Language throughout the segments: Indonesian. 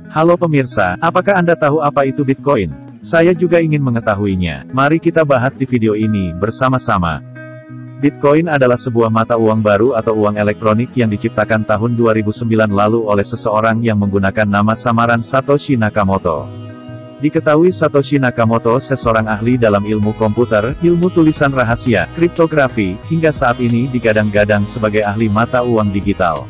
Halo pemirsa, apakah Anda tahu apa itu Bitcoin? Saya juga ingin mengetahuinya. Mari kita bahas di video ini bersama-sama. Bitcoin adalah sebuah mata uang baru atau uang elektronik yang diciptakan tahun 2009 lalu oleh seseorang yang menggunakan nama samaran Satoshi Nakamoto. Diketahui Satoshi Nakamoto seorang ahli dalam ilmu komputer, ilmu tulisan rahasia, kriptografi, hingga saat ini digadang-gadang sebagai ahli mata uang digital.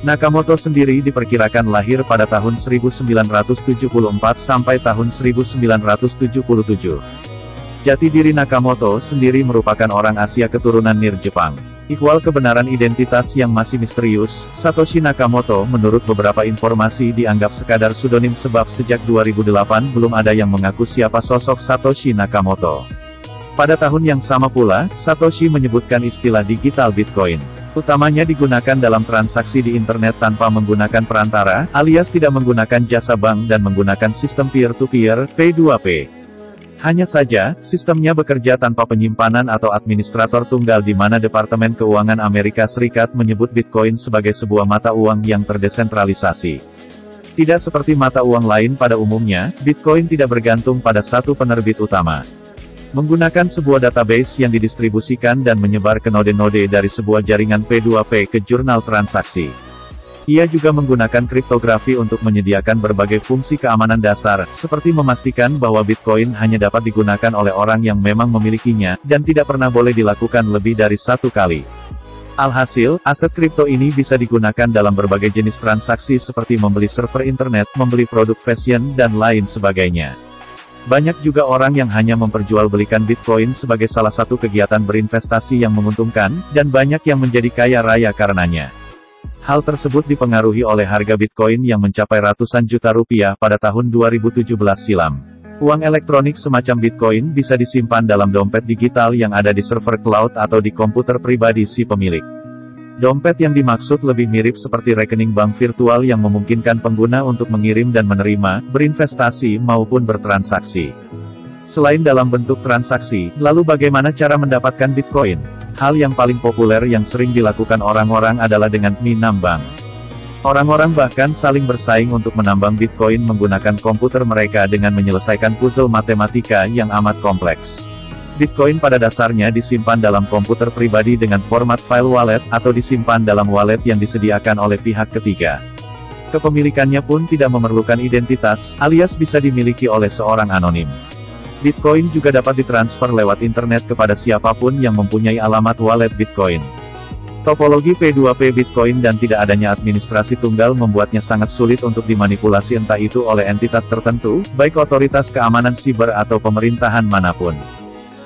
Nakamoto sendiri diperkirakan lahir pada tahun 1974 sampai tahun 1977. Jati diri Nakamoto sendiri merupakan orang Asia keturunan Nir Jepang. Ikhwal kebenaran identitas yang masih misterius, Satoshi Nakamoto menurut beberapa informasi dianggap sekadar pseudonym sebab sejak 2008 belum ada yang mengaku siapa sosok Satoshi Nakamoto. Pada tahun yang sama pula, Satoshi menyebutkan istilah digital Bitcoin. Utamanya digunakan dalam transaksi di internet tanpa menggunakan perantara, alias tidak menggunakan jasa bank dan menggunakan sistem peer-to-peer, P2P. Hanya saja, sistemnya bekerja tanpa penyimpanan atau administrator tunggal di mana Departemen Keuangan Amerika Serikat menyebut Bitcoin sebagai sebuah mata uang yang terdesentralisasi. Tidak seperti mata uang lain pada umumnya, Bitcoin tidak bergantung pada satu penerbit utama. Menggunakan sebuah database yang didistribusikan dan menyebar ke node-node dari sebuah jaringan P2P ke jurnal transaksi. Ia juga menggunakan kriptografi untuk menyediakan berbagai fungsi keamanan dasar, seperti memastikan bahwa Bitcoin hanya dapat digunakan oleh orang yang memang memilikinya, dan tidak pernah boleh dilakukan lebih dari satu kali. Alhasil, aset kripto ini bisa digunakan dalam berbagai jenis transaksi seperti membeli server internet, membeli produk fashion, dan lain sebagainya. Banyak juga orang yang hanya memperjualbelikan Bitcoin sebagai salah satu kegiatan berinvestasi yang menguntungkan, dan banyak yang menjadi kaya raya karenanya. Hal tersebut dipengaruhi oleh harga Bitcoin yang mencapai ratusan juta rupiah pada tahun 2017 silam. Uang elektronik semacam Bitcoin bisa disimpan dalam dompet digital yang ada di server cloud atau di komputer pribadi si pemilik. Dompet yang dimaksud lebih mirip seperti rekening bank virtual yang memungkinkan pengguna untuk mengirim dan menerima, berinvestasi maupun bertransaksi. Selain dalam bentuk transaksi, lalu bagaimana cara mendapatkan Bitcoin? Hal yang paling populer yang sering dilakukan orang-orang adalah dengan menambang. Orang-orang bahkan saling bersaing untuk menambang Bitcoin menggunakan komputer mereka dengan menyelesaikan puzzle matematika yang amat kompleks. Bitcoin pada dasarnya disimpan dalam komputer pribadi dengan format file wallet, atau disimpan dalam wallet yang disediakan oleh pihak ketiga. Kepemilikannya pun tidak memerlukan identitas, alias bisa dimiliki oleh seorang anonim. Bitcoin juga dapat ditransfer lewat internet kepada siapapun yang mempunyai alamat wallet Bitcoin. Topologi P2P Bitcoin dan tidak adanya administrasi tunggal membuatnya sangat sulit untuk dimanipulasi entah itu oleh entitas tertentu, baik otoritas keamanan siber atau pemerintahan manapun.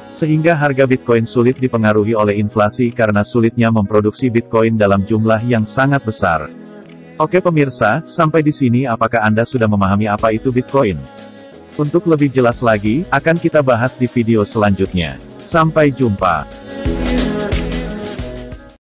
Sehingga harga Bitcoin sulit dipengaruhi oleh inflasi karena sulitnya memproduksi Bitcoin dalam jumlah yang sangat besar. Oke pemirsa, sampai di sini apakah Anda sudah memahami apa itu Bitcoin? Untuk lebih jelas lagi, akan kita bahas di video selanjutnya. Sampai jumpa.